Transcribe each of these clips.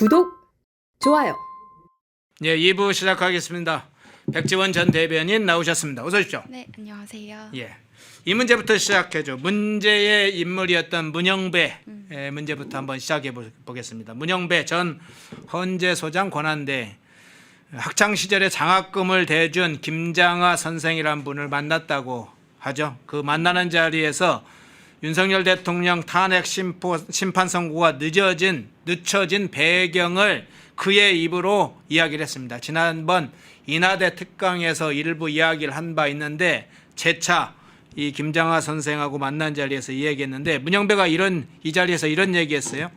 구독, 좋아요. 예, 2부 시작하겠습니다. 백지원 전 대변인 나오셨습니다. 어서 오십시오. 네, 안녕하세요. 예, 이 문제부터 시작해죠. 문제의 인물이었던 문영배 문제부터 한번 시작해 보겠습니다. 문영배 전 헌재소장 권한대 학창 시절에 장학금을 대준 김장하 선생이란 분을 만났다고 하죠. 그 만나는 자리에서 윤석열 대통령 탄핵 심판 선고가 늦춰진 배경을 그의 입으로 이야기를 했습니다. 지난번 인하대 특강에서 일부 이야기를 한 바 있는데 재차 이 김장하 선생하고 만난 자리에서 이 얘기했는데 문영배가 이 자리에서 이런 얘기했어요.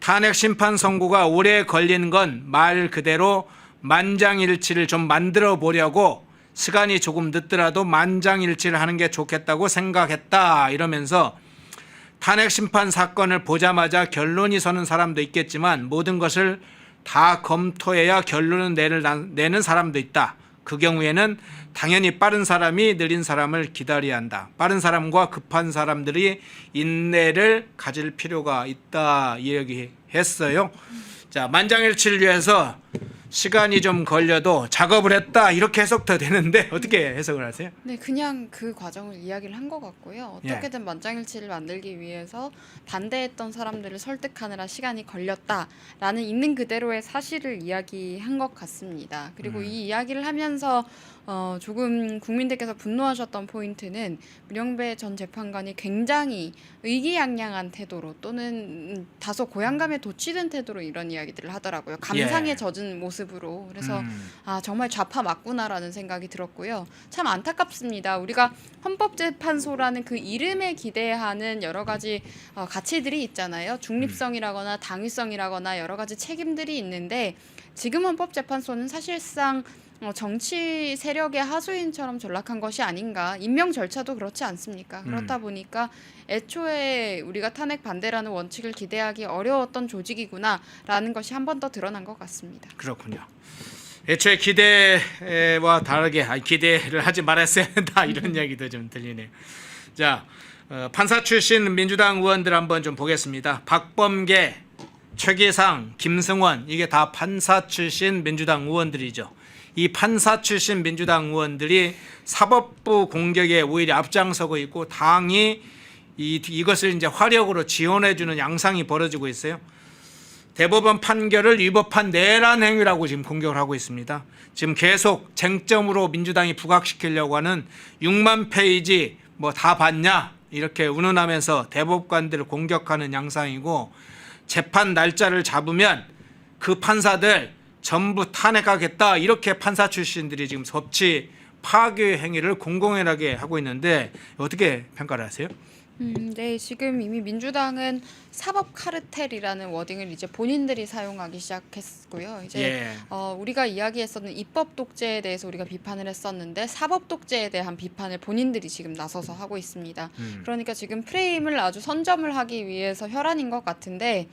탄핵 심판 선고가 오래 걸린 건 말 그대로 만장일치를 좀 만들어 보려고 시간이 조금 늦더라도 만장일치를 하는 게 좋겠다고 생각했다 이러면서 탄핵 심판 사건을 보자마자 결론이 서는 사람도 있겠지만 모든 것을 다 검토해야 결론을 내는 사람도 있다. 그 경우에는 당연히 빠른 사람이 느린 사람을 기다려야 한다. 빠른 사람과 급한 사람들이 인내를 가질 필요가 있다 이야기했어요. 자, 만장일치를 위해서 시간이 좀 걸려도 작업을 했다 이렇게 해석도 되는데 어떻게 해석을 하세요? 네, 그냥 그 과정을 이야기를 한 것 같고요. 어떻게든 만장일치를 만들기 위해서 반대했던 사람들을 설득하느라 시간이 걸렸다라는 있는 그대로의 사실을 이야기한 것 같습니다. 그리고 이 이야기를 하면서 조금 국민들께서 분노하셨던 포인트는 문영배 전 재판관이 굉장히 의기양양한 태도로 또는 다소 고향감에 도취된 태도로 이런 이야기들을 하더라고요. 감상에 젖은 모습으로. 그래서 정말 좌파 맞구나라는 생각이 들었고요. 참 안타깝습니다. 우리가 헌법재판소라는 그 이름에 기대하는 여러 가지 가치들이 있잖아요. 중립성이라거나 당위성이라거나 여러 가지 책임들이 있는데 지금 헌법재판소는 사실상 정치 세력의 하수인처럼 전락한 것이 아닌가. 임명 절차도 그렇지 않습니까? 그렇다 보니까 애초에 우리가 탄핵 반대라는 원칙을 기대하기 어려웠던 조직이구나라는 것이 한 번 더 드러난 것 같습니다. 그렇군요. 애초에 기대와 다르게 기대를 하지 말았어야 한다 이런 이야기도 좀 들리네요. 자, 판사 출신 민주당 의원들 한번 좀 보겠습니다. 박범계, 최기상, 김승원 이게 다 판사 출신 민주당 의원들이죠. 이 판사 출신 민주당 의원들이 사법부 공격에 오히려 앞장서고 있고 당이 이것을 이제 화력으로 지원해주는 양상이 벌어지고 있어요. 대법원 판결을 위법한 내란 행위라고 지금 공격을 하고 있습니다. 지금 계속 쟁점으로 민주당이 부각시키려고 하는 6만 페이지 뭐 다 봤냐 이렇게 운운하면서 대법관들을 공격하는 양상이고 재판 날짜를 잡으면 그 판사들 전부 탄핵하겠다 이렇게 판사 출신들이 지금 법치 파괴 행위를 공공연하게 하고 있는데 어떻게 평가를 하세요? 네, 지금 이미 민주당은 사법 카르텔이라는 워딩을 이제 본인들이 사용하기 시작했고요. 이제 우리가 이야기했었는 입법 독재에 대해서 우리가 비판을 했었는데 사법 독재에 대한 비판을 본인들이 지금 나서서 하고 있습니다. 그러니까 지금 프레임을 아주 선점을 하기 위해서 혈안인 것 같은데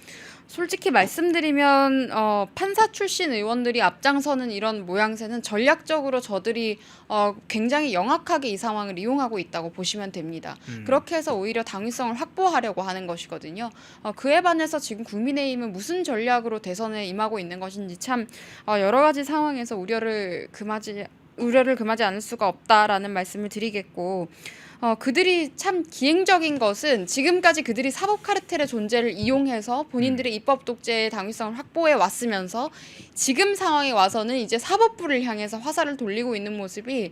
솔직히 말씀드리면 판사 출신 의원들이 앞장서는 이런 모양새는 전략적으로 저들이 굉장히 영악하게 이 상황을 이용하고 있다고 보시면 됩니다. 그렇게 해서 오히려 당위성을 확보하려고 하는 것이거든요. 그에 반해서 지금 국민의힘은 무슨 전략으로 대선에 임하고 있는 것인지 참 여러 가지 상황에서 우려를 금하지 않을 수가 없다라는 말씀을 드리겠고 그들이 참 기행적인 것은 지금까지 그들이 사법 카르텔의 존재를 이용해서 본인들의 입법 독재의 당위성을 확보해 왔으면서 지금 상황에 와서는 이제 사법부를 향해서 화살을 돌리고 있는 모습이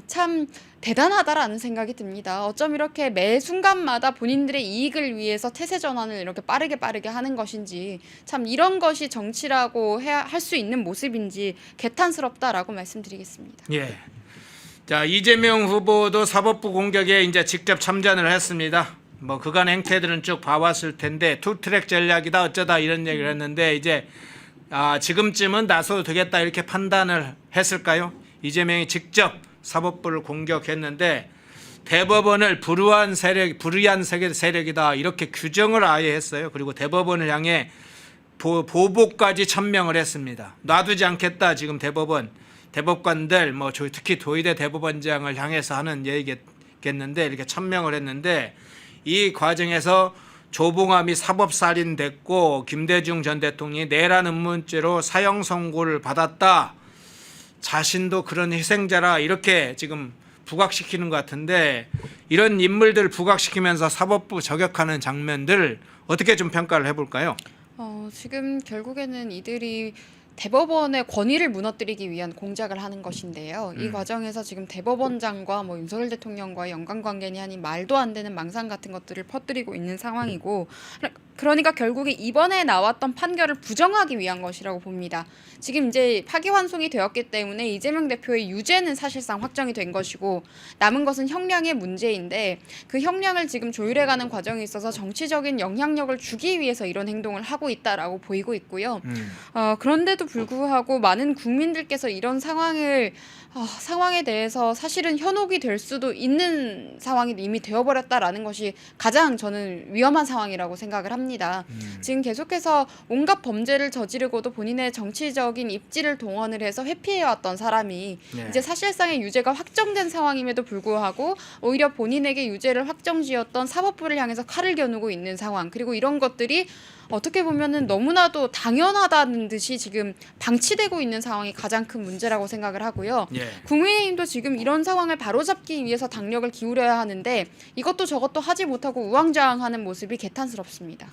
참 대단하다라는 생각이 듭니다. 어쩜 이렇게 매 순간마다 본인들의 이익을 위해서 태세 전환을 이렇게 빠르게 하는 것인지 참 이런 것이 정치라고 할 수 있는 모습인지 개탄스럽다라고 말씀드리겠습니다. 예. 자, 이재명 후보도 사법부 공격에 이제 직접 참전을 했습니다. 뭐 그간 행태들은 쭉 봐왔을 텐데 투트랙 전략이다 어쩌다 이런 얘기를 했는데 이제 지금쯤은 나서도 되겠다 이렇게 판단을 했을까요? 이재명이 직접 사법부를 공격했는데 대법원을 불의한 세력이다 이렇게 규정을 아예 했어요. 그리고 대법원을 향해 보복까지 천명을 했습니다. 놔두지 않겠다 지금 대법관들 뭐 특히 도의대 대법원장을 향해서 하는 얘기겠는데 이렇게 천명을 했는데 이 과정에서 조봉암이 사법살인됐고 김대중 전 대통령이 내란 음모죄로 사형 선고를 받았다. 자신도 그런 희생자라 이렇게 지금 부각시키는 것 같은데 이런 인물들 부각시키면서 사법부 저격하는 장면들 어떻게 좀 평가를 해볼까요? 지금 결국에는 이들이 대법원의 권위를 무너뜨리기 위한 공작을 하는 것인데요. 이 과정에서 지금 대법원장과 뭐 윤석열 대통령과의 연관관계니 아니 말도 안 되는 망상 같은 것들을 퍼뜨리고 있는 상황이고, 그러니까 결국에 이번에 나왔던 판결을 부정하기 위한 것이라고 봅니다. 지금 이제 파기환송이 되었기 때문에 이재명 대표의 유죄는 사실상 확정이 된 것이고 남은 것은 형량의 문제인데 그 형량을 지금 조율해가는 과정에 있어서 정치적인 영향력을 주기 위해서 이런 행동을 하고 있다라고 보이고 있고요. 그런데도 불구하고 많은 국민들께서 이런 상황에 대해서 사실은 현혹이 될 수도 있는 상황이 이미 되어버렸다라는 것이 가장 저는 위험한 상황이라고 생각을 합니다. 지금 계속해서 온갖 범죄를 저지르고도 본인의 정치적인 입지를 동원을 해서 회피해왔던 사람이 이제 사실상의 유죄가 확정된 상황임에도 불구하고 오히려 본인에게 유죄를 확정지었던 사법부를 향해서 칼을 겨누고 있는 상황, 그리고 이런 것들이 어떻게 보면은 너무나도 당연하다는 듯이 지금 방치되고 있는 상황이 가장 큰 문제라고 생각을 하고요. 국민의힘도 지금 이런 상황을 바로잡기 위해서 당력을 기울여야 하는데 이것도 저것도 하지 못하고 우왕좌왕하는 모습이 개탄스럽습니다.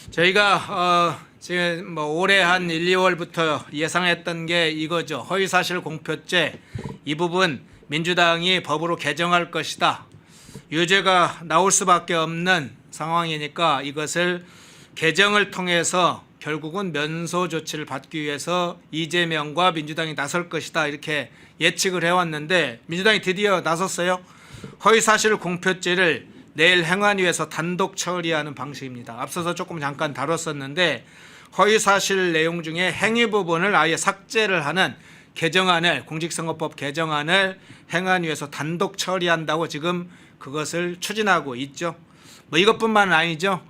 저희가 지금 뭐 올해 한 1, 2월부터 예상했던 게 이거죠. 허위사실 공표죄 이 부분 민주당이 법으로 개정할 것이다. 유죄가 나올 수밖에 없는 상황이니까 이것을 개정을 통해서 결국은 면소 조치를 받기 위해서 이재명과 민주당이 나설 것이다 이렇게 예측을 해왔는데 민주당이 드디어 나섰어요. 허위사실 공표죄를 내일 행안위에서 단독 처리하는 방식입니다. 앞서서 조금 잠깐 다뤘었는데 허위사실 내용 중에 행위 부분을 아예 삭제를 하는 개정안을, 공직선거법 개정안을 행안위에서 단독 처리한다고 지금 그것을 추진하고 있죠. 뭐 이것뿐만 아니죠.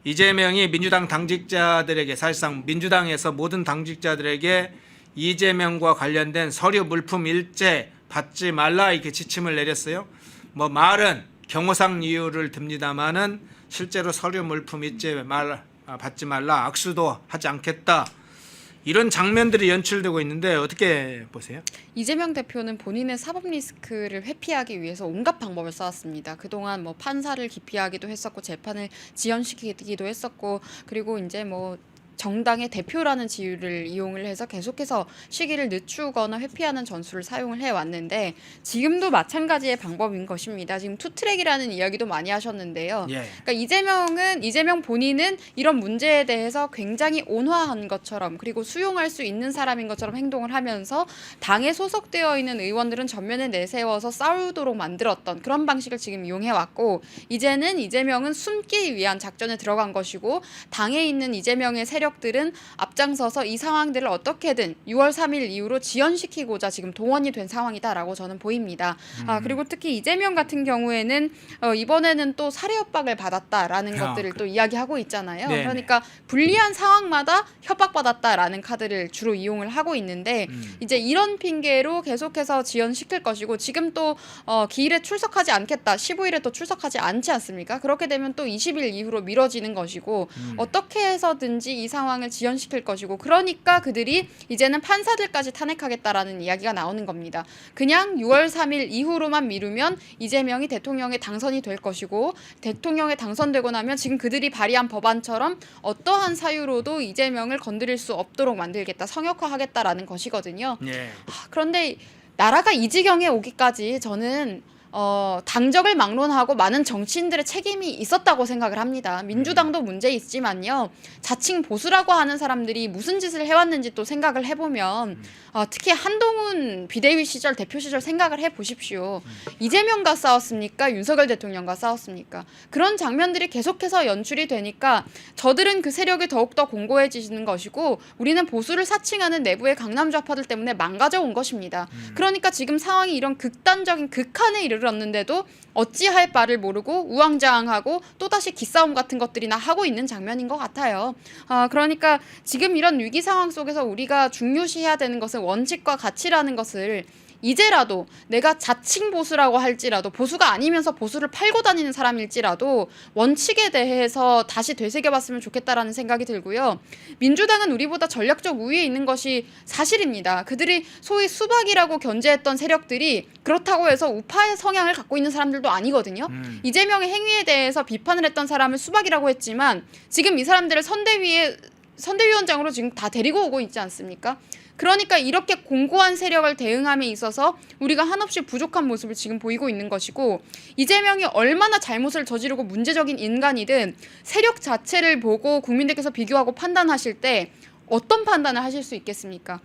이재명이 민주당 당직자들에게, 사실상 민주당에서 모든 당직자들에게 이재명과 관련된 서류 물품 일제 받지 말라 이렇게 지침을 내렸어요. 뭐 말은 경호상 이유를 듭니다마는 실제로 서류 물품 일제 받지 말라, 악수도 하지 않겠다. 이런 장면들이 연출되고 있는데 어떻게 보세요? 이재명 대표는 본인의 사법 리스크를 회피하기 위해서 온갖 방법을 써왔습니다. 그동안 뭐 판사를 기피하기도 했었고 재판을 지연시키기도 했었고, 그리고 이제 뭐 정당의 대표라는 지위를 이용을 해서 계속해서 시기를 늦추거나 회피하는 전술을 사용을 해왔는데 지금도 마찬가지의 방법인 것입니다. 지금 투트랙이라는 이야기도 많이 하셨는데요. 그러니까 이재명 본인은 이런 문제에 대해서 굉장히 온화한 것처럼, 그리고 수용할 수 있는 사람인 것처럼 행동을 하면서 당에 소속되어 있는 의원들은 전면에 내세워서 싸우도록 만들었던 그런 방식을 지금 이용해왔고, 이제는 이재명은 숨기 위한 작전에 들어간 것이고 당에 있는 이재명의 세력들은 앞장서서 이 상황들을 어떻게든 6월 3일 이후로 지연시키고자 지금 동원이 된 상황이다라고 저는 보입니다. 그리고 특히 이재명 같은 경우에는 이번에는 또 살해 협박을 받았다라는 것들을 또 이야기하고 있잖아요. 네네. 그러니까 불리한 상황마다 협박받았다라는 카드를 주로 이용을 하고 있는데 이제 이런 핑계로 계속해서 지연시킬 것이고, 지금 또 기일에 출석하지 않겠다, 15일에 또 출석하지 않지 않습니까? 그렇게 되면 또 20일 이후로 미뤄지는 것이고 어떻게 해서든지 이 상황을 지연시킬 것이고, 그러니까 그들이 이제는 판사들까지 탄핵하겠다라는 이야기가 나오는 겁니다. 그냥 6월 3일 이후로만 미루면 이재명이 대통령에 당선이 될 것이고, 대통령에 당선되고 나면 지금 그들이 발의한 법안처럼 어떠한 사유로도 이재명을 건드릴 수 없도록 만들겠다, 성역화하겠다라는 것이거든요. 그런데 나라가 이 지경에 오기까지 저는 당적을 막론하고 많은 정치인들의 책임이 있었다고 생각을 합니다. 민주당도 문제 있지만요, 자칭 보수라고 하는 사람들이 무슨 짓을 해왔는지 또 생각을 해보면 특히 한동훈 비대위 시절, 대표 시절 생각을 해보십시오. 이재명과 싸웠습니까? 윤석열 대통령과 싸웠습니까? 그런 장면들이 계속해서 연출이 되니까 저들은 그 세력이 더욱더 공고해지는 것이고 우리는 보수를 사칭하는 내부의 강남 좌파들 때문에 망가져온 것입니다. 그러니까 지금 상황이 이런 극단적인 극한에 이르렀는데도 어찌할 바를 모르고 우왕좌왕하고 또다시 기싸움 같은 것들이나 하고 있는 장면인 것 같아요. 그러니까 지금 이런 위기 상황 속에서 우리가 중요시해야 되는 것은 원칙과 가치라는 것을 이제라도 내가 자칭 보수라고 할지라도 보수가 아니면서 보수를 팔고 다니는 사람일지라도 원칙에 대해서 다시 되새겨봤으면 좋겠다라는 생각이 들고요. 민주당은 우리보다 전략적 우위에 있는 것이 사실입니다. 그들이 소위 수박이라고 견제했던 세력들이 그렇다고 해서 우파의 성향을 갖고 있는 사람들도 아니거든요. 이재명의 행위에 대해서 비판을 했던 사람을 수박이라고 했지만 지금 이 사람들을 선대위원장으로 지금 다 데리고 오고 있지 않습니까? 그러니까 이렇게 공고한 세력을 대응함에 있어서 우리가 한없이 부족한 모습을 지금 보이고 있는 것이고, 이재명이 얼마나 잘못을 저지르고 문제적인 인간이든 세력 자체를 보고 국민들께서 비교하고 판단하실 때 어떤 판단을 하실 수 있겠습니까?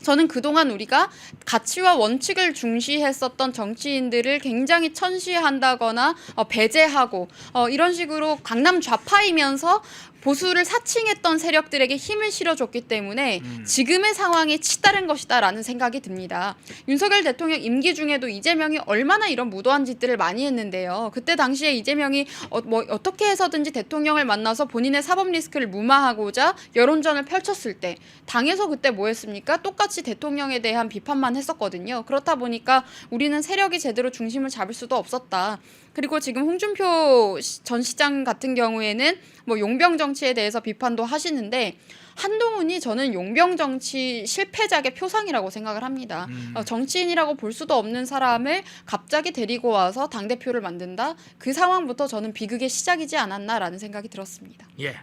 저는 그동안 우리가 가치와 원칙을 중시했었던 정치인들을 굉장히 천시한다거나 배제하고 이런 식으로 강남 좌파이면서 보수를 사칭했던 세력들에게 힘을 실어줬기 때문에 지금의 상황이 치다른 것이다라는 생각이 듭니다. 윤석열 대통령 임기 중에도 이재명이 얼마나 이런 무도한 짓들을 많이 했는데요. 그때 당시에 이재명이 어떻게 해서든지 대통령을 만나서 본인의 사법 리스크를 무마하고자 여론전을 펼쳤을 때 당에서 그때 뭐 했습니까? 똑같이 대통령에 대한 비판만 했었거든요. 그렇다 보니까 우리는 세력이 제대로 중심을 잡을 수도 없었다. 그리고 지금 홍준표 전 시장 같은 경우에는 뭐 용병 정치에 대해서 비판도 하시는데, 한동훈이 저는 용병 정치 실패작의 표상이라고 생각을 합니다. 정치인이라고 볼 수도 없는 사람을 갑자기 데리고 와서 당대표를 만든다? 그 상황부터 저는 비극의 시작이지 않았나라는 생각이 들었습니다. 예.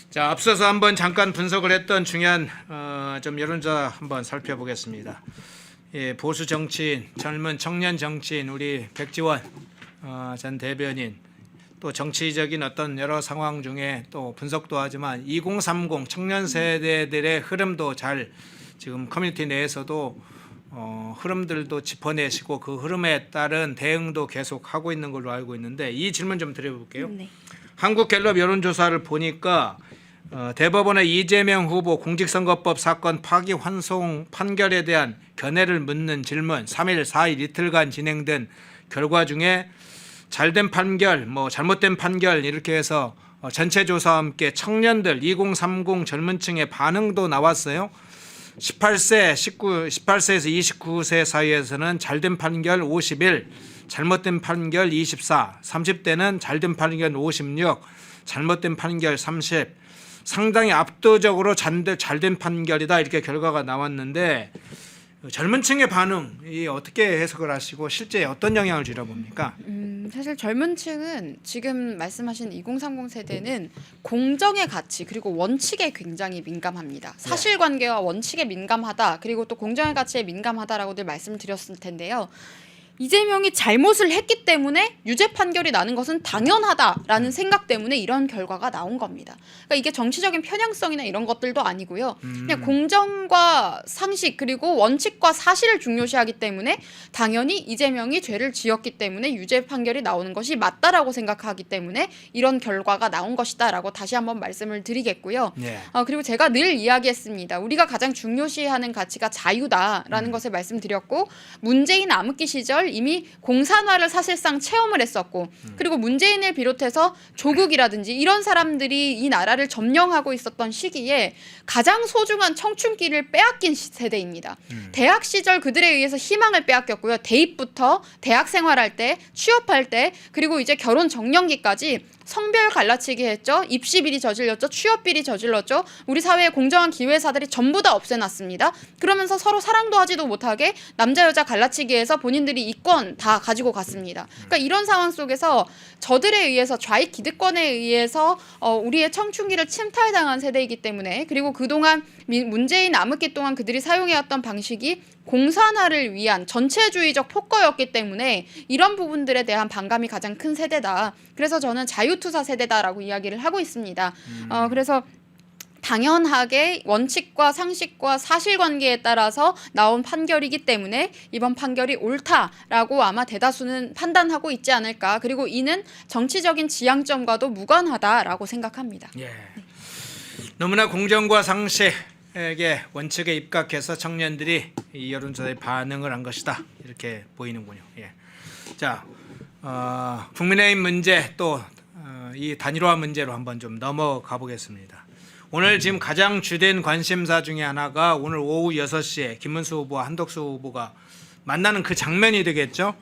자, 앞서서 한번 잠깐 분석을 했던 중요한 좀 여론조사 한번 살펴보겠습니다. 예, 보수 정치인, 젊은 청년 정치인 우리 백지원 전 대변인, 또 정치적인 어떤 여러 상황 중에 또 분석도 하지만 2030 청년 세대들의 흐름도 잘 지금 커뮤니티 내에서도 흐름들도 짚어내시고 그 흐름에 따른 대응도 계속 하고 있는 걸로 알고 있는데, 이 질문 좀 드려볼게요. 네. 한국갤럽 여론조사를 보니까 대법원의 이재명 후보 공직선거법 사건 파기 환송 판결에 대한 견해를 묻는 질문 3일, 4일 이틀간 진행된 결과 중에 잘된 판결, 뭐 잘못된 판결 이렇게 해서 전체 조사와 함께 청년들 2030 젊은 층의 반응도 나왔어요. 18세에서 29세 사이에서는 잘된 판결 51, 잘못된 판결 24, 30대는 잘된 판결 56, 잘못된 판결 30, 상당히 압도적으로 잘된 판결이다 이렇게 결과가 나왔는데, 젊은 층의 반응이 어떻게 해석을 하시고 실제 어떤 영향을 주려 봅니까? 사실 젊은 층은 지금 말씀하신 2030 세대는 공정의 가치 그리고 원칙에 굉장히 민감합니다. 사실관계와 원칙에 민감하다, 그리고 또 공정의 가치에 민감하다라고들 말씀을 드렸을 텐데요. 이재명이 잘못을 했기 때문에 유죄 판결이 나는 것은 당연하다라는 생각 때문에 이런 결과가 나온 겁니다. 그러니까 이게 정치적인 편향성이나 이런 것들도 아니고요. 그냥 공정과 상식 그리고 원칙과 사실을 중요시하기 때문에 당연히 이재명이 죄를 지었기 때문에 유죄 판결이 나오는 것이 맞다라고 생각하기 때문에 이런 결과가 나온 것이다라고 다시 한번 말씀을 드리겠고요. 네. 그리고 제가 늘 이야기했습니다. 우리가 가장 중요시하는 가치가 자유다라는 것을 말씀드렸고, 문재인 암흑기 시절 이미 공산화를 사실상 체험을 했었고, 그리고 문재인을 비롯해서 조국이라든지 이런 사람들이 이 나라를 점령하고 있었던 시기에 가장 소중한 청춘기를 빼앗긴 세대입니다. 대학 시절 그들에 의해서 희망을 빼앗겼고요. 대입부터 대학 생활할 때, 취업할 때, 그리고 이제 결혼 정년기까지 성별 갈라치기 했죠. 입시 비리 저질렀죠. 취업 비리 저질렀죠. 우리 사회의 공정한 기회사들이 전부 다 없애놨습니다. 그러면서 서로 사랑도 하지도 못하게 남자 여자 갈라치기해서 본인들이 이권 다 가지고 갔습니다. 그러니까 이런 상황 속에서 저들에 의해서 좌익 기득권에 의해서 우리의 청춘기를 침탈당한 세대이기 때문에, 그리고 그동안 문재인 암흑기 동안 그들이 사용해왔던 방식이 공산화를 위한 전체주의적 폭거였기 때문에 이런 부분들에 대한 반감이 가장 큰 세대다. 그래서 저는 자유투사 세대다라고 이야기를 하고 있습니다. 그래서 당연하게 원칙과 상식과 사실관계에 따라서 나온 판결이기 때문에 이번 판결이 옳다라고 아마 대다수는 판단하고 있지 않을까. 그리고 이는 정치적인 지향점과도 무관하다라고 생각합니다. 예. 너무나 공정과 상식에게 원칙에 입각해서 청년들이 이 여론조사에 반응을 한 것이다 이렇게 보이는군요. 예. 자, 국민의힘 문제 또 이 단일화 문제로 한번 좀 넘어가 보겠습니다. 오늘 지금 가장 주된 관심사 중에 하나가 오늘 오후 6시에 김문수 후보와 한덕수 후보가 만나는 그 장면이 되겠죠.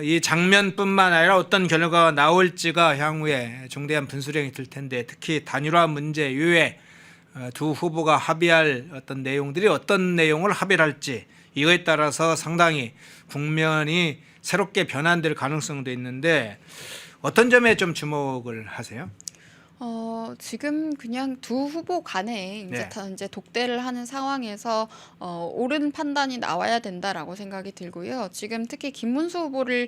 이 장면뿐만 아니라 어떤 결과가 나올지가 향후에 중대한 분수령이 될 텐데, 특히 단일화 문제 이외에 두 후보가 합의할 어떤 내용들이 어떤 내용을 합의를 할지, 이거에 따라서 상당히 국면이 새롭게 변환될 가능성도 있는데, 어떤 점에 좀 주목을 하세요? 지금 그냥 두 후보 간에 이제 네. 다 이제 독대를 하는 상황에서 옳은 판단이 나와야 된다라고 생각이 들고요. 지금 특히 김문수 후보를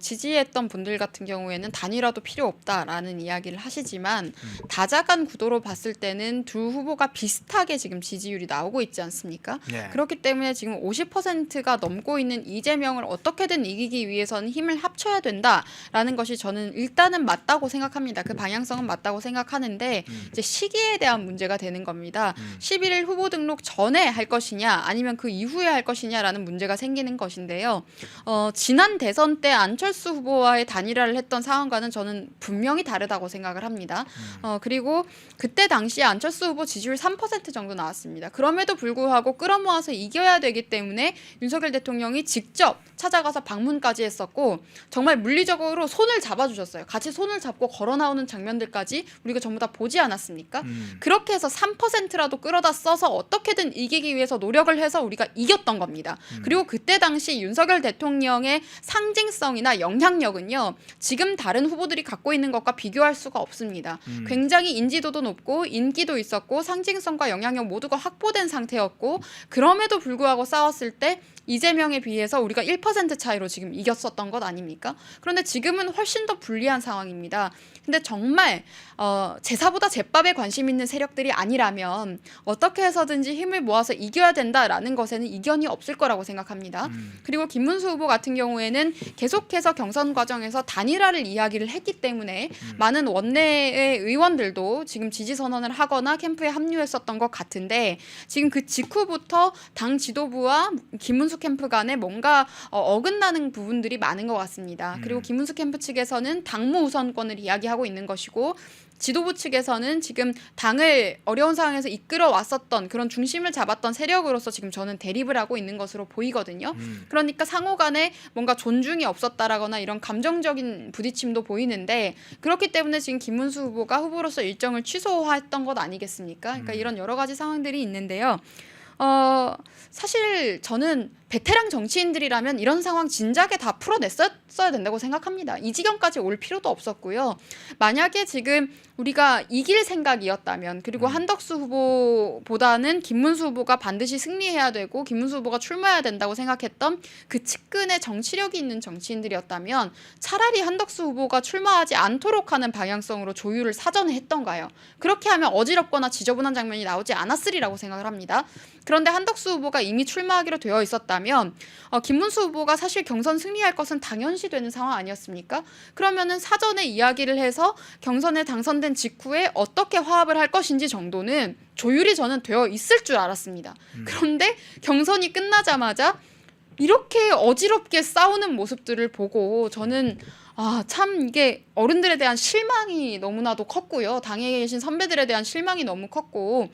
지지했던 분들 같은 경우에는 단일화도 필요 없다라는 이야기를 하시지만 다자간 구도로 봤을 때는 두 후보가 비슷하게 지금 지지율이 나오고 있지 않습니까? 네. 그렇기 때문에 지금 50%가 넘고 있는 이재명을 어떻게든 이기기 위해서는 힘을 합쳐야 된다라는 것이 저는 일단은 맞다고 생각합니다. 그 방향성은 맞다고 생각하는데 이제 시기에 대한 문제가 되는 겁니다. 11일 후보 등록 전에 할 것이냐 아니면 그 이후에 할 것이냐라는 문제가 생기는 것인데요. 지난 대선 때 안철수 후보와의 단일화를 했던 상황과는 저는 분명히 다르다고 생각을 합니다. 그리고 그때 당시에 안철수 후보 지지율 3% 정도 나왔습니다. 그럼에도 불구하고 끌어모아서 이겨야 되기 때문에 윤석열 대통령이 직접 찾아가서 방문까지 했었고 정말 물리적으로 손을 잡아주셨어요. 같이 손을 잡고 걸어 나오는 장면들까지 우리가 전부 다 보지 않았습니까? 그렇게 해서 3%라도 끌어다 써서 어떻게든 이기기 위해서 노력을 해서 우리가 이겼던 겁니다. 그리고 그때 당시 윤석열 대통령의 상징성이나 영향력은요, 지금 다른 후보들이 갖고 있는 것과 비교할 수가 없습니다. 굉장히 인지도도 높고 인기도 있었고 상징성과 영향력 모두가 확보된 상태였고, 그럼에도 불구하고 싸웠을 때 이재명에 비해서 우리가 1% 차이로 지금 이겼었던 것 아닙니까? 그런데 지금은 훨씬 더 불리한 상황입니다. 근데 정말 제사보다 제밥에 관심 있는 세력들이 아니라면 어떻게 해서든지 힘을 모아서 이겨야 된다라는 것에는 이견이 없을 거라고 생각합니다. 그리고 김문수 후보 같은 경우에는 계속해서 경선 과정에서 단일화를 이야기를 했기 때문에 많은 원내의 의원들도 지금 지지 선언을 하거나 캠프에 합류했었던 것 같은데, 지금 그 직후부터 당 지도부와 김문수 캠프 간에 뭔가 어긋나는 부분들이 많은 것 같습니다. 그리고 김문수 캠프 측에서는 당무 우선권을 이야기하고 있는 것이고, 지도부 측에서는 지금 당을 어려운 상황에서 이끌어 왔었던 그런 중심을 잡았던 세력으로서 지금 저는 대립을 하고 있는 것으로 보이거든요. 그러니까 상호 간에 뭔가 존중이 없었다라거나 이런 감정적인 부딪힘도 보이는데, 그렇기 때문에 지금 김문수 후보가 후보로서 일정을 취소했던 것 아니겠습니까? 그러니까 이런 여러 가지 상황들이 있는데요. 사실 저는 베테랑 정치인들이라면 이런 상황 진작에 다 풀어냈어야 된다고 생각합니다. 이 지경까지 올 필요도 없었고요. 만약에 지금 우리가 이길 생각이었다면, 그리고 한덕수 후보보다는 김문수 후보가 반드시 승리해야 되고 김문수 후보가 출마해야 된다고 생각했던 그 측근의 정치력이 있는 정치인들이었다면 차라리 한덕수 후보가 출마하지 않도록 하는 방향성으로 조율을 사전에 했던가요? 그렇게 하면 어지럽거나 지저분한 장면이 나오지 않았으리라고 생각을 합니다. 그런데 한덕수 후보가 이미 출마하기로 되어 있었다면 김문수 후보가 사실 경선 승리할 것은 당연시 되는 상황 아니었습니까? 그러면은 사전에 이야기를 해서 경선에 당선된 직후에 어떻게 화합을 할 것인지 정도는 조율이 저는 되어 있을 줄 알았습니다. 그런데 경선이 끝나자마자 이렇게 어지럽게 싸우는 모습들을 보고 저는 참 이게 어른들에 대한 실망이 너무나도 컸고요. 당에 계신 선배들에 대한 실망이 너무 컸고,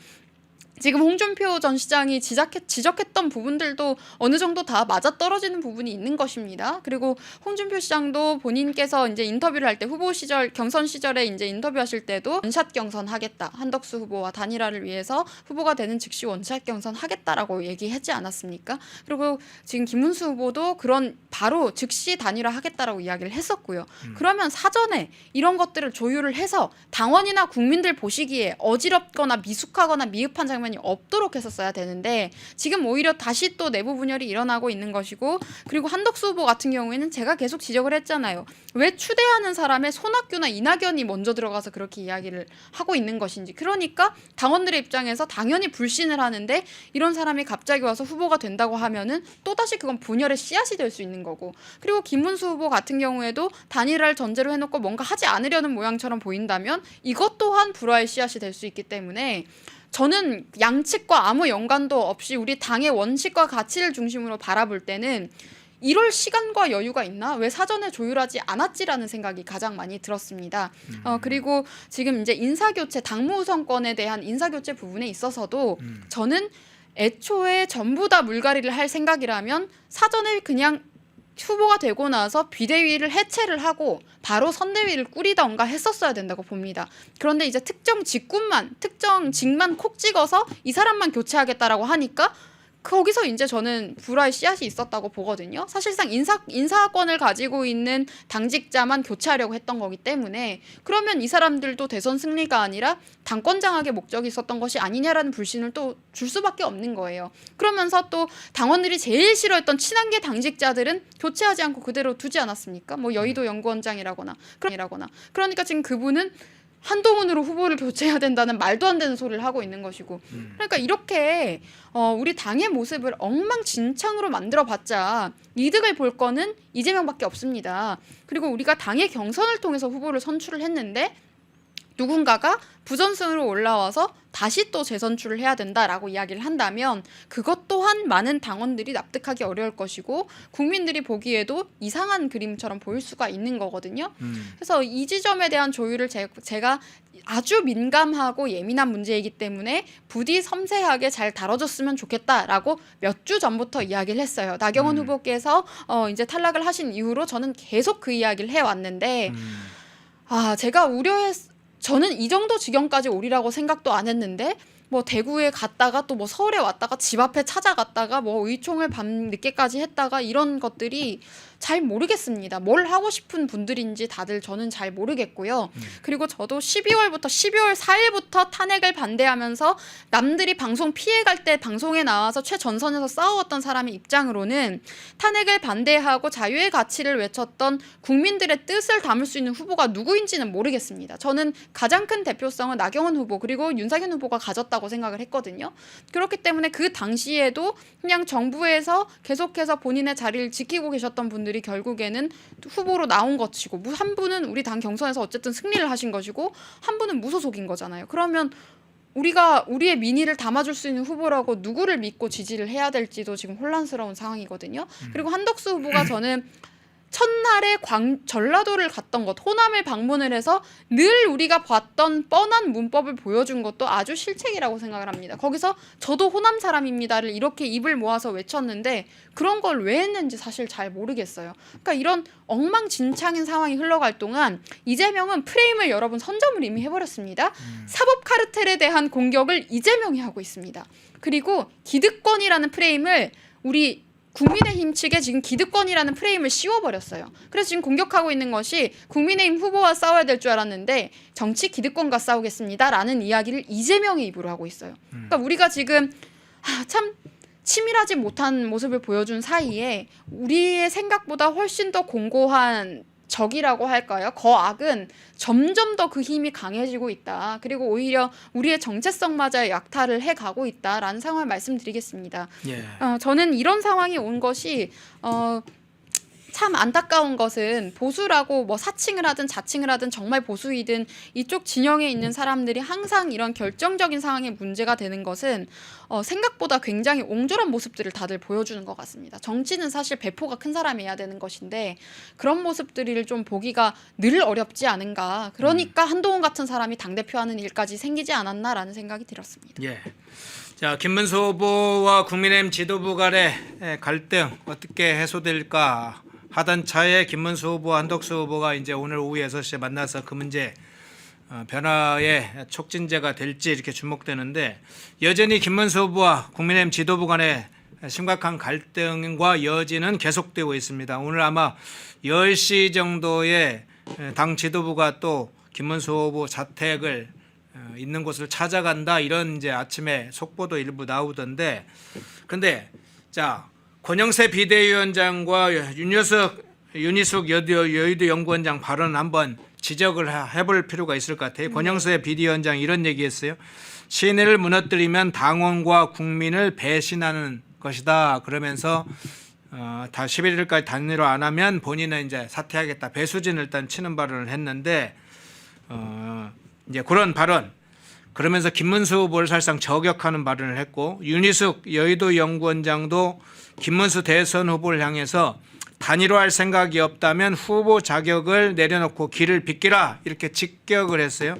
지금 홍준표 전 시장이 지적했던 부분들도 어느 정도 다 맞아떨어지는 부분이 있는 것입니다. 그리고 홍준표 시장도 본인께서 이제 인터뷰를 할 때 후보 시절, 경선 시절에 이제 인터뷰하실 때도 원샷 경선 하겠다, 한덕수 후보와 단일화를 위해서 후보가 되는 즉시 원샷 경선 하겠다라고 얘기하지 않았습니까? 그리고 지금 김문수 후보도 그런 바로 즉시 단일화 하겠다라고 이야기를 했었고요. 그러면 사전에 이런 것들을 조율을 해서 당원이나 국민들 보시기에 어지럽거나 미숙하거나 미흡한 장면이 없도록 했었어야 되는데, 지금 오히려 다시 또 내부 분열이 일어나고 있는 것이고, 그리고 한덕수 후보 같은 경우에는 제가 계속 지적을 했잖아요. 왜 추대하는 사람의 손학규나 이낙연이 먼저 들어가서 그렇게 이야기를 하고 있는 것인지. 그러니까 당원들의 입장에서 당연히 불신을 하는데, 이런 사람이 갑자기 와서 후보가 된다고 하면은 또다시 그건 분열의 씨앗이 될 수 있는 거고, 그리고 김문수 후보 같은 경우에도 단일화를 전제로 해놓고 뭔가 하지 않으려는 모양처럼 보인다면 이것 또한 불화의 씨앗이 될 수 있기 때문에 저는 양측과 아무 연관도 없이 우리 당의 원칙과 가치를 중심으로 바라볼 때는 이럴 시간과 여유가 있나? 왜 사전에 조율하지 않았지라는 생각이 가장 많이 들었습니다. 그리고 지금 이제 인사교체, 당무 우선권에 대한 인사교체 부분에 있어서도 저는 애초에 전부 다 물갈이를 할 생각이라면 사전에 그냥 후보가 되고 나서 비대위를 해체를 하고 바로 선대위를 꾸리던가 했었어야 된다고 봅니다. 그런데 이제 특정 직군만, 특정 직만 콕 찍어서 이 사람만 교체하겠다라고 하니까 거기서 이제 저는 불화의 씨앗이 있었다고 보거든요. 사실상 인사권을 가지고 있는 당직자만 교체하려고 했던 거기 때문에 그러면 이 사람들도 대선 승리가 아니라 당권 장악의 목적이 있었던 것이 아니냐라는 불신을 또 줄 수밖에 없는 거예요. 그러면서 또 당원들이 제일 싫어했던 친한계 당직자들은 교체하지 않고 그대로 두지 않았습니까? 뭐 여의도 연구원장이라거나 그러니까 지금 그분은 한동훈으로 후보를 교체해야 된다는 말도 안 되는 소리를 하고 있는 것이고 그러니까 이렇게 우리 당의 모습을 엉망진창으로 만들어봤자 이득을 볼 거는 이재명밖에 없습니다. 그리고 우리가 당의 경선을 통해서 후보를 선출을 했는데 누군가가 부전승으로 올라와서 다시 또 재선출을 해야 된다라고 이야기를 한다면 그것 또한 많은 당원들이 납득하기 어려울 것이고 국민들이 보기에도 이상한 그림처럼 보일 수가 있는 거거든요. 그래서 이 지점에 대한 조율을 제가 아주 민감하고 예민한 문제이기 때문에 부디 섬세하게 잘 다뤄줬으면 좋겠다라고 몇 주 전부터 이야기를 했어요. 나경원 후보께서 이제 탈락을 하신 이후로 저는 계속 그 이야기를 해왔는데 제가 저는 이 정도 지경까지 오리라고 생각도 안 했는데 뭐 대구에 갔다가 또 뭐 서울에 왔다가 집 앞에 찾아갔다가 뭐 의총을 밤 늦게까지 했다가 이런 것들이 잘 모르겠습니다. 뭘 하고 싶은 분들인지 다들 저는 잘 모르겠고요. 그리고 저도 12월 4일부터 탄핵을 반대하면서 남들이 방송 피해갈 때 방송에 나와서 최전선에서 싸워왔던 사람의 입장으로는 탄핵을 반대하고 자유의 가치를 외쳤던 국민들의 뜻을 담을 수 있는 후보가 누구인지는 모르겠습니다. 저는 가장 큰 대표성은 나경원 후보 그리고 윤석열 후보가 가졌다고 생각을 했거든요. 그렇기 때문에 그 당시에도 그냥 정부에서 계속해서 본인의 자리를 지키고 계셨던 분들이 결국에는 후보로 나온 것이고 한 분은 우리 당 경선에서 어쨌든 승리를 하신 것이고 한 분은 무소속인 거잖아요. 그러면 우리가 우리의 민의를 담아줄 수 있는 후보라고 누구를 믿고 지지를 해야 될지도 지금 혼란스러운 상황이거든요. 그리고 한덕수 후보가 저는 첫날에 전라도를 갔던 것, 호남을 방문을 해서 늘 우리가 봤던 뻔한 문법을 보여준 것도 아주 실책이라고 생각을 합니다. 거기서 저도 호남 사람입니다를 이렇게 입을 모아서 외쳤는데 그런 걸 왜 했는지 사실 잘 모르겠어요. 그러니까 이런 엉망진창인 상황이 흘러갈 동안 이재명은 프레임을 여러분 선점을 이미 해버렸습니다. 사법 카르텔에 대한 공격을 이재명이 하고 있습니다. 그리고 기득권이라는 프레임을 우리 국민의힘 측에 지금 기득권이라는 프레임을 씌워버렸어요. 그래서 지금 공격하고 있는 것이 국민의힘 후보와 싸워야 될 줄 알았는데 정치 기득권과 싸우겠습니다라는 이야기를 이재명의 입으로 하고 있어요. 그러니까 우리가 지금 참 치밀하지 못한 모습을 보여준 사이에 우리의 생각보다 훨씬 더 공고한 적이라고 할까요? 거악은 점점 더 그 힘이 강해지고 있다. 그리고 오히려 우리의 정체성마저 약탈을 해가고 있다라는 상황을 말씀드리겠습니다. 예. 저는 이런 상황이 온 것이 참 안타까운 것은 보수라고 뭐 사칭을 하든 자칭을 하든 정말 보수이든 이쪽 진영에 있는 사람들이 항상 이런 결정적인 상황에 문제가 되는 것은 생각보다 굉장히 옹졸한 모습들을 다들 보여주는 것 같습니다. 정치는 사실 배포가 큰 사람이 해야 되는 것인데 그런 모습들을 좀 보기가 늘 어렵지 않은가. 그러니까 한동훈 같은 사람이 당대표 하는 일까지 생기지 않았나라는 생각이 들었습니다. 예. 자, 김문수 후보와 국민의힘 지도부 간의 갈등 어떻게 해소될까 하던 차에 김문수 후보와 한덕수 후보가 이제 오늘 오후 6시에 만나서 그 문제 변화의 촉진제가 될지 이렇게 주목되는데 여전히 김문수 후보와 국민의힘 지도부 간의 심각한 갈등과 여지는 계속되고 있습니다. 오늘 아마 10시 정도에 당 지도부가 또 김문수 후보 자택을 있는 곳을 찾아간다 이런 이제 아침에 속보도 일부 나오던데 근데 자 권영세 비대위원장과 윤희숙 여의도 연구원장 발언 한번 지적을 해볼 필요가 있을 것 같아요. 권영세 비대위원장이 이런 얘기했어요. 신의를 무너뜨리면 당원과 국민을 배신하는 것이다. 그러면서 다 11일까지 단일화 안 하면 본인은 이제 사퇴하겠다. 배수진을 일단 치는 발언을 했는데 이제 그런 발언. 그러면서 김문수 후보를 사실상 저격하는 발언을 했고 윤희숙 여의도 연구원장도 김문수 대선 후보를 향해서 단일화할 생각이 없다면 후보 자격을 내려놓고 길을 비키라 이렇게 직격을 했어요.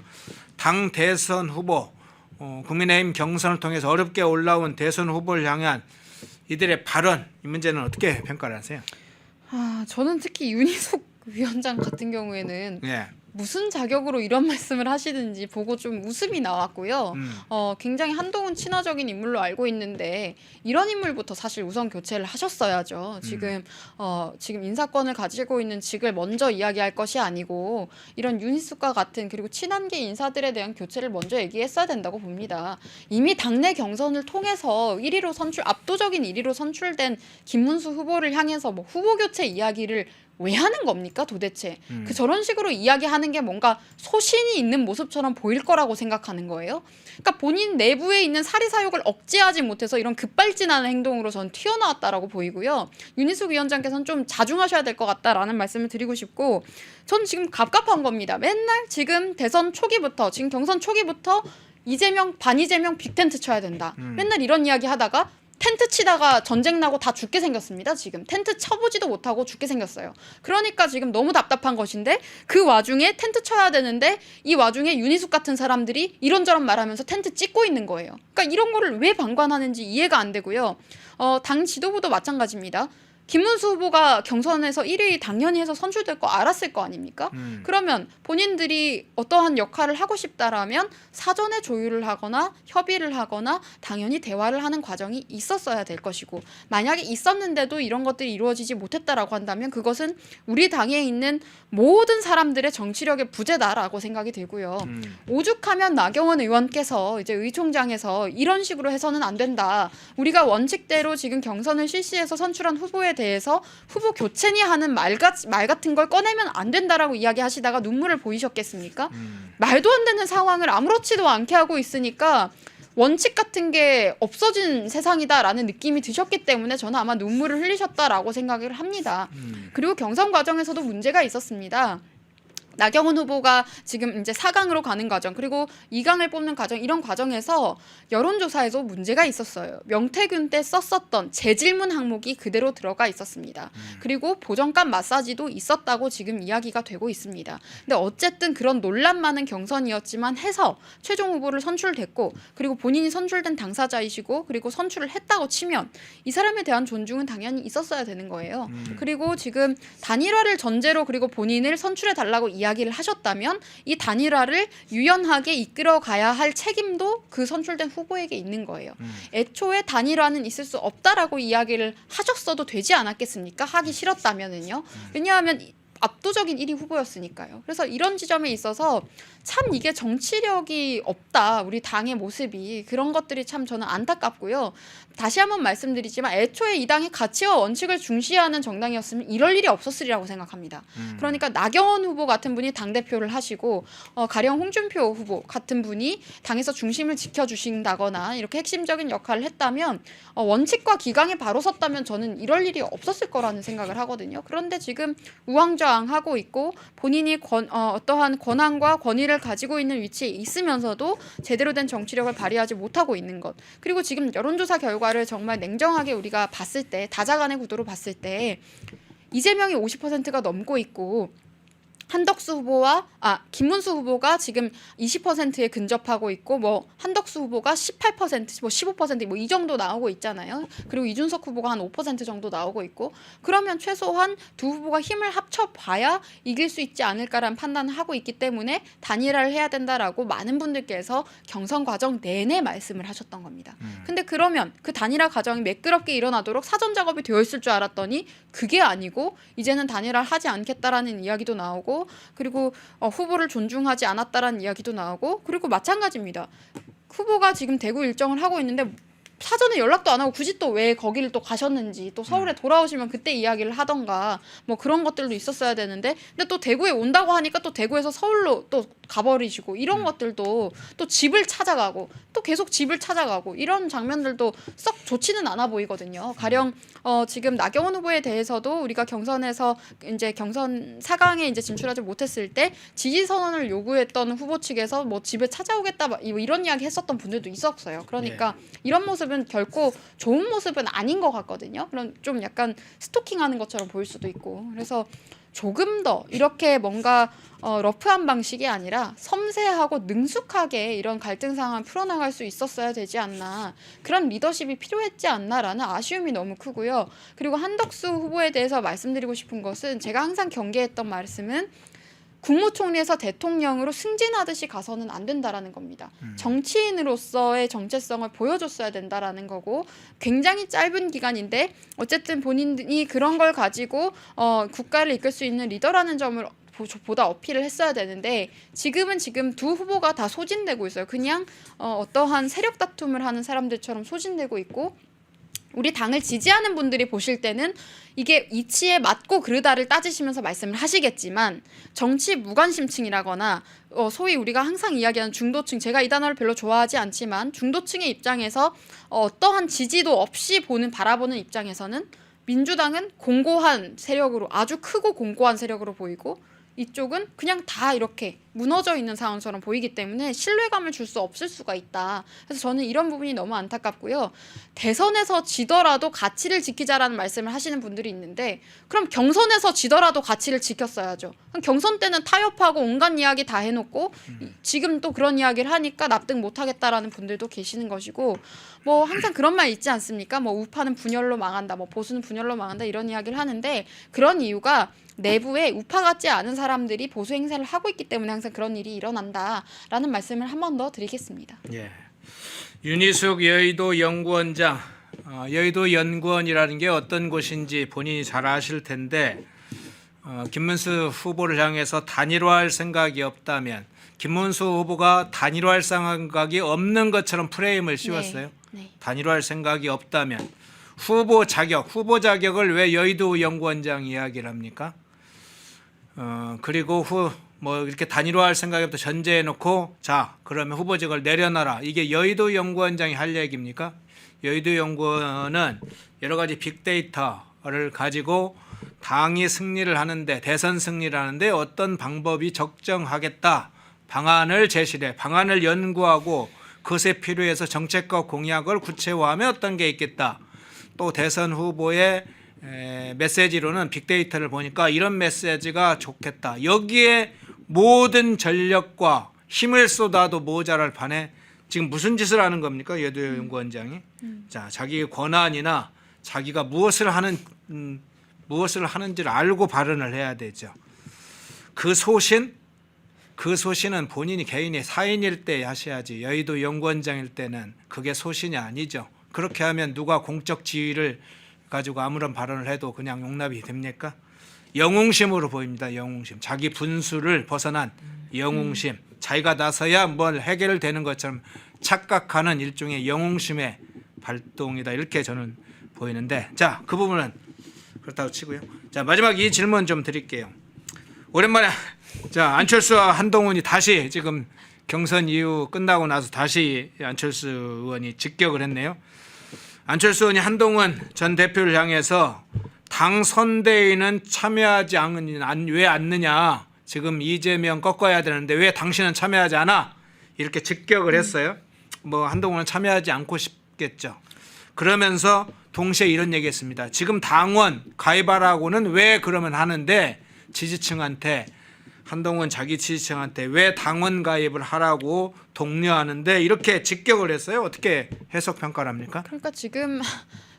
당 대선 후보 국민의힘 경선을 통해서 어렵게 올라온 대선 후보를 향한 이들의 발언, 이 문제는 어떻게 평가를 하세요? 저는 특히 윤희숙 위원장 같은 경우에는 예. 무슨 자격으로 이런 말씀을 하시는지 보고 좀 웃음이 나왔고요. 굉장히 한동훈 친화적인 인물로 알고 있는데 이런 인물부터 사실 우선 교체를 하셨어야죠. 지금 인사권을 가지고 있는 직을 먼저 이야기할 것이 아니고 이런 윤희숙과 같은 그리고 친한계 인사들에 대한 교체를 먼저 얘기했어야 된다고 봅니다. 이미 당내 경선을 통해서 압도적인 1위로 선출된 김문수 후보를 향해서 뭐 후보 교체 이야기를 왜 하는 겁니까 도대체? 저런 식으로 이야기하는 게 뭔가 소신이 있는 모습처럼 보일 거라고 생각하는 거예요. 그러니까 본인 내부에 있는 사리사욕을 억제하지 못해서 이런 급발진하는 행동으로 전 튀어나왔다라고 보이고요. 윤희숙 위원장께서는 좀 자중하셔야 될 것 같다라는 말씀을 드리고 싶고, 전 지금 갑갑한 겁니다. 맨날 지금 대선 초기부터, 지금 경선 초기부터 반이재명 빅텐트 쳐야 된다. 맨날 이런 이야기 하다가 텐트 치다가 전쟁 나고 다 죽게 생겼습니다. 지금 텐트 쳐보지도 못하고 죽게 생겼어요. 그러니까 지금 너무 답답한 것인데 그 와중에 텐트 쳐야 되는데 이 와중에 윤희숙 같은 사람들이 이런저런 말하면서 텐트 찍고 있는 거예요. 그러니까 이런 거를 왜 방관하는지 이해가 안 되고요. 당 지도부도 마찬가지입니다. 김문수 후보가 경선에서 1위 당연히 해서 선출될 거 알았을 거 아닙니까? 그러면 본인들이 어떠한 역할을 하고 싶다라면 사전에 조율을 하거나 협의를 하거나 당연히 대화를 하는 과정이 있었어야 될 것이고, 만약에 있었는데도 이런 것들이 이루어지지 못했다라고 한다면 그것은 우리 당에 있는 모든 사람들의 정치력의 부재다라고 생각이 들고요. 오죽하면 나경원 의원께서 이제 의총장에서 이런 식으로 해서는 안 된다. 우리가 원칙대로 지금 경선을 실시해서 선출한 후보에 대해서 후보 교체니 하는 말 같은 걸 꺼내면 안 된다라고 이야기하시다가 눈물을 보이셨겠습니까? 말도 안 되는 상황을 아무렇지도 않게 하고 있으니까 원칙 같은 게 없어진 세상이다라는 느낌이 드셨기 때문에 저는 아마 눈물을 흘리셨다라고 생각을 합니다. 그리고 경선 과정에서도 문제가 있었습니다. 나경원 후보가 지금 이제 4강으로 가는 과정, 그리고 2강을 뽑는 과정, 이런 과정에서 여론조사에서 문제가 있었어요. 명태균 때 썼었던 재질문 항목이 그대로 들어가 있었습니다. 그리고 보정감 마사지도 있었다고 지금 이야기가 되고 있습니다. 근데 어쨌든 그런 논란 많은 경선이었지만 해서 최종 후보를 선출됐고, 그리고 본인이 선출된 당사자이시고, 그리고 선출을 했다고 치면 이 사람에 대한 존중은 당연히 있었어야 되는 거예요. 그리고 지금 단일화를 전제로 그리고 본인을 선출해 달라고 이야기를 하셨다면 이 단일화를 유연하게 이끌어 가야 할 책임도 그 선출된 후보에게 있는 거예요. 애초에 단일화는 있을 수 없다라고 이야기를 하셨어도 되지 않았겠습니까? 하기 싫었다면은요. 왜냐하면 압도적인 1위 후보였으니까요. 그래서 이런 지점에 있어서 참 이게 정치력이 없다. 우리 당의 모습이. 그런 것들이 참 저는 안타깝고요. 다시 한번 말씀드리지만 애초에 이 당의 가치와 원칙을 중시하는 정당이었으면 이럴 일이 없었으리라고 생각합니다. 그러니까 나경원 후보 같은 분이 당대표를 하시고 가령 홍준표 후보 같은 분이 당에서 중심을 지켜주신다거나 이렇게 핵심적인 역할을 했다면 원칙과 기강에 바로 섰다면 저는 이럴 일이 없었을 거라는 생각을 하거든요. 그런데 지금 우왕좌왕하고 있고 본인이 어떠한 권한과 권위를 가지고 있는 위치에 있으면서도 제대로 된 정치력을 발휘하지 못하고 있는 것. 그리고 지금 여론조사 결과를 정말 냉정하게 우리가 봤을 때, 다자간의 구도로 봤을 때 이재명이 50%가 넘고 있고 김문수 후보가 지금 20%에 근접하고 있고 뭐 한덕수 후보가 18%, 뭐 15% 뭐 이 정도 나오고 있잖아요. 그리고 이준석 후보가 한 5% 정도 나오고 있고, 그러면 최소한 두 후보가 힘을 합쳐 봐야 이길 수 있지 않을까라는 판단을 하고 있기 때문에 단일화를 해야 된다라고 많은 분들께서 경선 과정 내내 말씀을 하셨던 겁니다. 근데 그러면 그 단일화 과정이 매끄럽게 일어나도록 사전 작업이 되어 있을 줄 알았더니 그게 아니고 이제는 단일화를 하지 않겠다라는 이야기도 나오고, 그리고 후보를 존중하지 않았다라는 이야기도 나오고, 그리고 마찬가지입니다. 후보가 지금 대구 일정을 하고 있는데 사전에 연락도 안 하고 굳이 또 왜 거기를 또 가셨는지, 또 서울에 돌아오시면 그때 이야기를 하던가 뭐 그런 것들도 있었어야 되는데, 근데 또 대구에 온다고 하니까 또 대구에서 서울로 또 가버리시고, 이런 것들도 또 집을 찾아가고 또 계속 집을 찾아가고 이런 장면들도 썩 좋지는 않아 보이거든요. 가령 지금 나경원 후보에 대해서도 우리가 경선에서 이제 경선 4강에 이제 진출하지 못했을 때 지지 선언을 요구했던 후보 측에서 뭐 집을 찾아오겠다 뭐 이런 이야기 했었던 분들도 있었어요. 그러니까 이런 모습은 결코 좋은 모습은 아닌 것 같거든요. 그런 좀 약간 스토킹하는 것처럼 보일 수도 있고, 그래서 조금 더 이렇게 뭔가 러프한 방식이 아니라 섬세하고 능숙하게 이런 갈등 상황을 풀어나갈 수 있었어야 되지 않나, 그런 리더십이 필요했지 않나라는 아쉬움이 너무 크고요. 그리고 한덕수 후보에 대해서 말씀드리고 싶은 것은, 제가 항상 경계했던 말씀은 국무총리에서 대통령으로 승진하듯이 가서는 안 된다라는 겁니다. 정치인으로서의 정체성을 보여줬어야 된다라는 거고, 굉장히 짧은 기간인데 어쨌든 본인이 그런 걸 가지고 국가를 이끌 수 있는 리더라는 점을 보다 어필을 했어야 되는데, 지금 두 후보가 다 소진되고 있어요. 그냥 어떠한 세력 다툼을 하는 사람들처럼 소진되고 있고, 우리 당을 지지하는 분들이 보실 때는 이게 이치에 맞고 그르다를 따지시면서 말씀을 하시겠지만, 정치 무관심층이라거나 소위 우리가 항상 이야기하는 중도층, 제가 이 단어를 별로 좋아하지 않지만 중도층의 입장에서 어떠한 지지도 없이 바라보는 입장에서는 민주당은 공고한 세력으로, 아주 크고 공고한 세력으로 보이고, 이쪽은 그냥 다 이렇게 무너져 있는 상황처럼 보이기 때문에 신뢰감을 줄 수 없을 수가 있다. 그래서 저는 이런 부분이 너무 안타깝고요. 대선에서 지더라도 가치를 지키자라는 말씀을 하시는 분들이 있는데, 그럼 경선에서 지더라도 가치를 지켰어야죠. 그럼 경선 때는 타협하고 온갖 이야기 다 해놓고 지금 또 그런 이야기를 하니까 납득 못하겠다라는 분들도 계시는 것이고, 뭐 항상 그런 말 있지 않습니까? 뭐 우파는 분열로 망한다, 뭐 보수는 분열로 망한다, 이런 이야기를 하는데, 그런 이유가 내부에 우파 같지 않은 사람들이 보수 행세를 하고 있기 때문에 항상 그런 일이 일어난다라는 말씀을 한 번 더 드리겠습니다. 예. 윤희숙 여의도 연구원장, 여의도 연구원이라는 게 어떤 곳인지 본인이 잘 아실 텐데, 김문수 후보를 향해서 단일화할 생각이 없다면, 김문수 후보가 단일화할 생각이 없는 것처럼 프레임을 씌웠어요. 네. 단일화할 생각이 없다면 후보 자격을 왜 여의도 연구원장 이야기를 합니까? 그리고 뭐 이렇게 단일화할 생각이 없다 전제해 놓고, 자 그러면 후보직을 내려놔라, 이게 여의도 연구원장이 할 얘기입니까? 여의도 연구원은 여러 가지 빅데이터를 가지고 당이 승리를 하는데, 대선 승리를 하는데 어떤 방법이 적정하겠다 방안을 제시해, 방안을 연구하고 그것에 필요해서 정책과 공약을 구체화하면 어떤 게 있겠다. 또 대선 후보의 메시지로는 빅데이터를 보니까 이런 메시지가 좋겠다. 여기에 모든 전력과 힘을 쏟아도 모자랄 판에 지금 무슨 짓을 하는 겁니까? 여의도 연구원장이. 자, 자기의 권한이나 자기가 무엇을 하는지를 알고 발언을 해야 되죠. 그 소신은 본인이 개인이 사인일 때 하셔야지, 여의도 연구원장일 때는 그게 소신이 아니죠. 그렇게 하면 누가 공적 지위를 가지고 아무런 발언을 해도 그냥 용납이 됩니까? 영웅심으로 보입니다. 영웅심. 자기 분수를 벗어난 영웅심. 자기가 나서야 뭘 해결되는 것처럼 착각하는 일종의 영웅심의 발동이다, 이렇게 저는 보이는데, 자, 그 부분은 그렇다고 치고요. 자, 마지막 이 질문 좀 드릴게요. 오랜만에 자, 안철수와 한동훈이 다시, 지금 경선 이후 끝나고 나서 다시 안철수 의원이 직격을 했네요. 안철수 의원이 한동훈 전 대표를 향해서 당 선대위는 참여하지 왜 않느냐, 지금 이재명 꺾어야 되는데 왜 당신은 참여하지 않아, 이렇게 직격을 했어요. 뭐 한동훈은 참여하지 않고 싶겠죠. 그러면서 동시에 이런 얘기했습니다. 지금 당원 가입하라고는 왜 그러면 하는데, 지지층한테, 한동훈 자기 지지층한테 왜 당원 가입을 하라고 독려하는데, 이렇게 직격을 했어요. 어떻게 해석 평가를 합니까? 그러니까 지금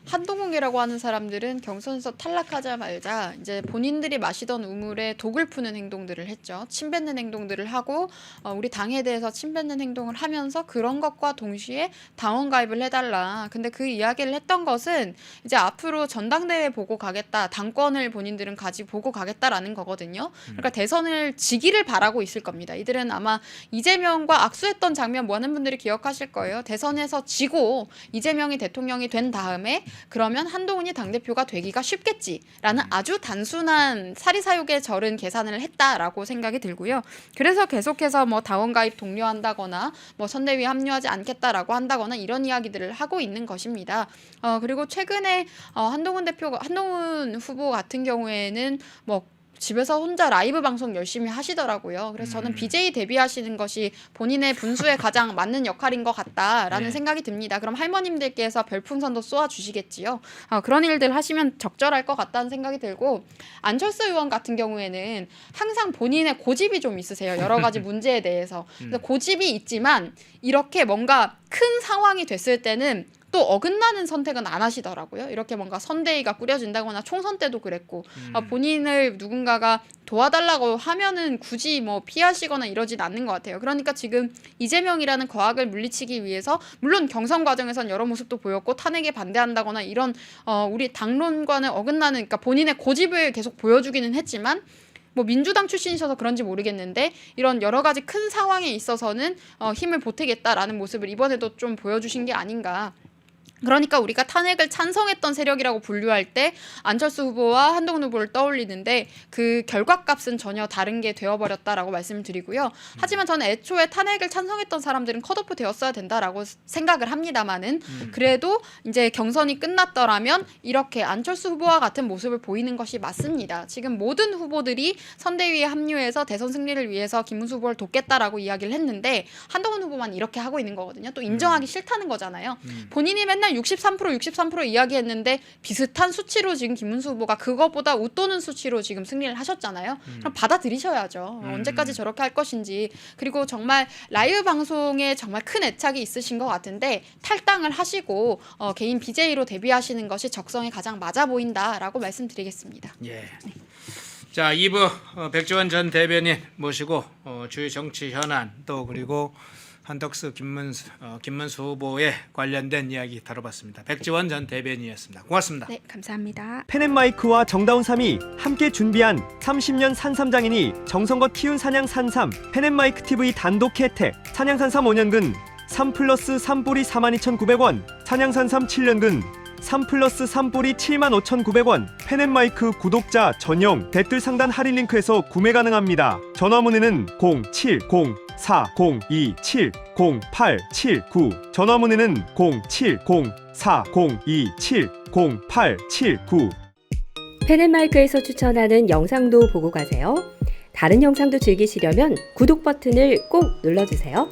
한동훈이라고 하는 사람들은 경선에서 탈락하자마자 이제 본인들이 마시던 우물에 독을 푸는 행동들을 했죠. 침 뱉는 행동들을 하고, 우리 당에 대해서 침 뱉는 행동을 하면서 그런 것과 동시에 당원 가입을 해달라. 근데 그 이야기를 했던 것은 이제 앞으로 전당대회 보고 가겠다, 당권을 본인들은 가지고 보고 가겠다라는 거거든요. 그러니까 대선을 지기를 바라고 있을 겁니다. 이들은 아마 이재명과 악수했던 장면 많은 분들이 기억하실 거예요. 대선에서 지고 이재명이 대통령이 된 다음에 그러면 한동훈이 당대표가 되기가 쉽겠지라는 아주 단순한 사리사욕에 절은 계산을 했다라고 생각이 들고요. 그래서 계속해서 뭐 당원 가입 독려한다거나 뭐 선대위에 합류하지 않겠다라고 한다거나 이런 이야기들을 하고 있는 것입니다. 그리고 최근에 한동훈 후보 같은 경우에는 뭐 집에서 혼자 라이브 방송 열심히 하시더라고요. 그래서 저는 BJ 데뷔하시는 것이 본인의 분수에 가장 맞는 역할인 것 같다라는 네. 생각이 듭니다. 그럼 할머님들께서 별풍선도 쏘아주시겠지요. 그런 일들 하시면 적절할 것 같다는 생각이 들고, 안철수 의원 같은 경우에는 항상 본인의 고집이 좀 있으세요. 여러 가지 문제에 대해서. 그래서 고집이 있지만 이렇게 뭔가 큰 상황이 됐을 때는 또 어긋나는 선택은 안 하시더라고요. 이렇게 뭔가 선대위가 꾸려진다거나 총선 때도 그랬고, 본인을 누군가가 도와달라고 하면은 굳이 뭐 피하시거나 이러진 않는 것 같아요. 그러니까 지금 이재명이라는 거악을 물리치기 위해서 물론 경선 과정에선 여러 모습도 보였고 탄핵에 반대한다거나 이런 우리 당론과는 어긋나는, 그러니까 본인의 고집을 계속 보여주기는 했지만, 뭐 민주당 출신이셔서 그런지 모르겠는데 이런 여러 가지 큰 상황에 있어서는 힘을 보태겠다라는 모습을 이번에도 좀 보여주신 게 아닌가. 그러니까 우리가 탄핵을 찬성했던 세력이라고 분류할 때 안철수 후보와 한동훈 후보를 떠올리는데 그 결과값은 전혀 다른 게 되어버렸다라고 말씀을 드리고요. 하지만 저는 애초에 탄핵을 찬성했던 사람들은 컷오프 되었어야 된다라고 생각을 합니다만은 그래도 이제 경선이 끝났더라면 이렇게 안철수 후보와 같은 모습을 보이는 것이 맞습니다. 지금 모든 후보들이 선대위에 합류해서 대선 승리를 위해서 김문수 후보를 돕겠다라고 이야기를 했는데 한동훈 후보만 이렇게 하고 있는 거거든요. 또 인정하기 싫다는 거잖아요. 본인이 맨날 63% 이야기했는데 비슷한 수치로 지금 김문수 후보가 그것보다 웃도는 수치로 지금 승리를 하셨잖아요. 그럼 받아들이셔야죠. 언제까지 저렇게 할 것인지. 그리고 정말 라이브 방송에 정말 큰 애착이 있으신 것 같은데 탈당을 하시고 개인 BJ로 데뷔하시는 것이 적성에 가장 맞아 보인다라고 말씀드리겠습니다. 예. 자, 2부 백지원 전 대변인 모시고 주요 정치 현안 또 그리고 한덕수 김문수 후보에 관련된 이야기 다뤄봤습니다. 백지원 전 대변인이었습니다. 고맙습니다. 네, 감사합니다. 펜앤마이크와 정다운삼이 함께 준비한 30년 산삼장인이 정성껏 키운 산양 산삼 펜앤마이크 TV 단독 혜택. 산양 산삼 5년근 3+3 뿌리 42,900원, 산양 산삼 7년근 3+3 뿌리 75,900원. 펜앤마이크 구독자 전용 댓글 상단 할인 링크에서 구매 가능합니다. 전화 문의는 070-402-7087-9 전화 문의는 070-402-7087-9 펜앤마이크에서 추천하는 영상도 보고 가세요. 다른 영상도 즐기시려면 구독 버튼을 꼭 눌러주세요.